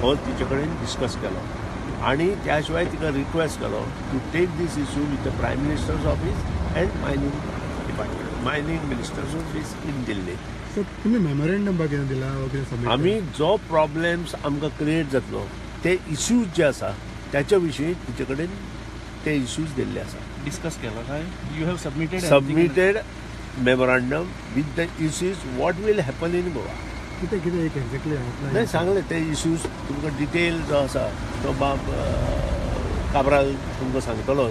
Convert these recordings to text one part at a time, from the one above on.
हो तिचे कडेन डिस्कस केलो आणि त्या शिवाय तिका रिक्वेस्ट केलो to take this issue with the prime ministers office and mining department, mining ministers office in Delhi. Sir तुम्ही मेमोरेंडम कितें दिला वो कितें सबमिट? आमी जो प्रॉब्लेम्स आमकां क्रिएट जातलो ते इश्यूज जे आसा त्याच्या विशीं तिचे कडेन ते इश्यूज दिल्ले आसा. डिस्कस केला काय? You have submitted memorandum with the issues what will happen in Goa. कितें कितें एक एक्झॅक्टली नाही सांगले ते इश्यूज तुमकां डिटेल जो आसा तो बाब काब्राल तुमकां सांगतलो.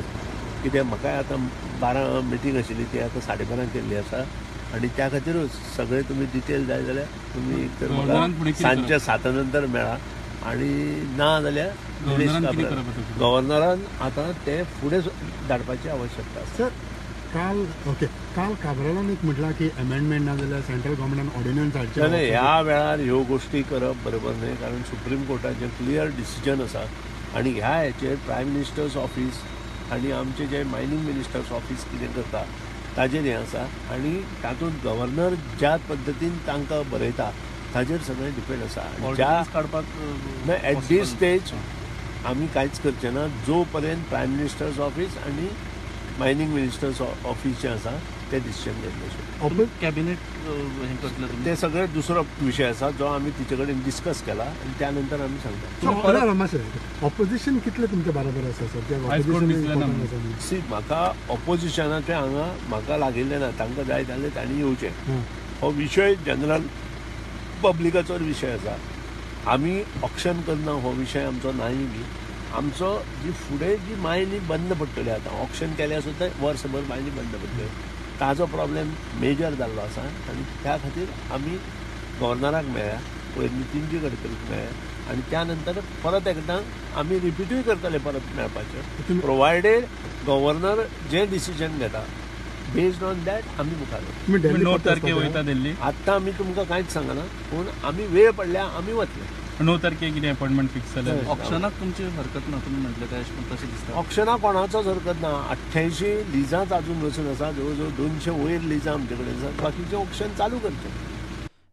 कित्याक म्हाका आतां 12 मिटींग आशिल्ली ती आतां 12:30 केल्ली आसा आणि त्या खातीरूच सगळे तुम्ही डिटेल जाय जाल्यार तुम्ही एक तर म्हाका सांजच्या 7 नंतर मेळा आणि ना जाल्यार निलेश काब्राल गव्हर्नरान आता ते फुडें धाडपाची आवश्यकता आसा. सर काल काब्रालान एक म्हटलां की अमेंडमेंट ना जाल्यार सेंट्रल गव्हर्मेंटान ऑर्डिनन्स हाडचे. नाही ह्या वेळार ह्यो गोष्टी करप बरोबर न्ही, कारण सुप्रीम कोर्टाचें क्लियर डिसिजन आसा आणि ह्या हाचेर प्रायम मिनिस्टर्स ऑफिस आणि आमचे जे मायनिंग मिनिस्टर्स ऑफिस कितें करता ताजेर हें आसा आणि तातूंत गव्हर्नर ज्या पद्दतीन तांकां बरयता ताजेर सगळें डिपेंड आसा. ज्या काडपाक एट दीस स्टेज आमी कांयच करचें ना जो पर्यंत प्रायम मिनिस्टर्स ऑफिस आणि मायनिंग मिनिस्टर्स ऑफिस जे आसा ते डिसिजन घेतले. कॅबिनेट हें करतले ते सगळे दुसरो विशय आसा जो आमी तिचे कडेन डिस्कस केला आणि त्यानंतर आमी सांगता. ऑपोजिशन कितले तुमच्या बरोबर आसा सर? सी म्हाका ऑपोजिशनाचे हांगा म्हाका लागिल्ले ना, तांकां जाय जाल्यार तांणी येवचें. हो विशय जनरल पब्लिकाचो विशय आसा. आमी ऑक्शन करना हो विशय आमचो नाही बी. आमचो जी फुडें जी मायनी बंद पडटली आतां ऑक्शन केल्या सुद्दां वर्सभर मायनी बंद पडटली ताजो प्रॉब्लेम मेजर जाल्लो आसा आनी त्या खातीर आमी गव्हर्नराक मेळ्ळ्या, पयर नितीनजी गडकरीक मेळ्ळ्या आणि त्यानंतर परत एकदां आमी रिपीटूय करतले परत मेळपाचें, प्रोवायडेड गव्हर्नर जे डिसिजन घेता बेस्ड ऑन दॅट आमी मुखार 9 तारखेक वयता दिल्ली. आतां आमी तुमकां कांयच सांगना, पूण आमी वेळ पडल्या आमी वतले. 9 तारखेक कितें अपॉइंटमेंट फिक्स जाल्यार ऑप्शनाक तुमची हरकत ना तुमी म्हटलें तशें दिसता. ऑप्शनाक कोणाचोच हरकत ना. 88 लिजांच अजून वचून आसा, जवळ जवळ 200 वयर लिजां आमचे कडेन आसात. बाकीचे ऑप्शन चालू करचे.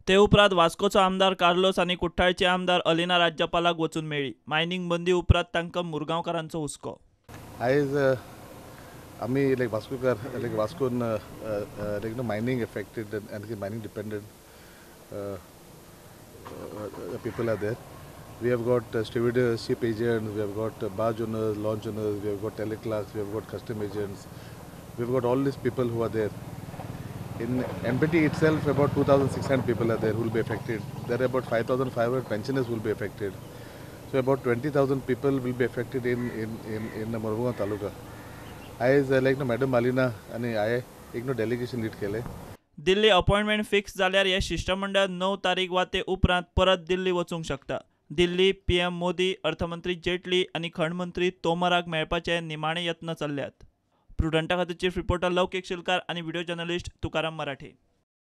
ते उपरांत वास्कोचो आमदार कार्लोस आनी कुट्टाळचे आमदार अलिना राज्यपालाक वचून मेळ्ळी. मायनिंग बंदी उपरांत तांकां मुरगांवकारांचो हुस्को. आयज आमी लायक वास्कोकार लायक वास्कोन लायक नो mining affected and mining dependent people are there. We have got stewardess, ship agents, we have got barge owners, launch owners, we have got teleclerks, we have got custom agents. We have got all these people who are there. In MPT itself, about 2,600 people are there who will be affected. There are about 5,500 pensioners who will be affected. So about 20,000 people will be affected in Mormugao Taluka. I like Madam Alina and I एक delegation lead केले. Delhi appointment fix जाल्यार हे शिष्टमंडळ 9 तारीख वा ते उपरांत परत दिल्ली वचूंक शकता. दिल्ली PM मोदी, अर्थमंत्री जेटली आनी खंडमंत्री तोमराक मेळपाचे निमाणे यत्न चल्ल्यात. प्रुडंटा खातीर चीफ रिपोर्टर लौकिक शिलकार आनी व्हिडिओ जर्नलिस्ट तुकाराम मराठे.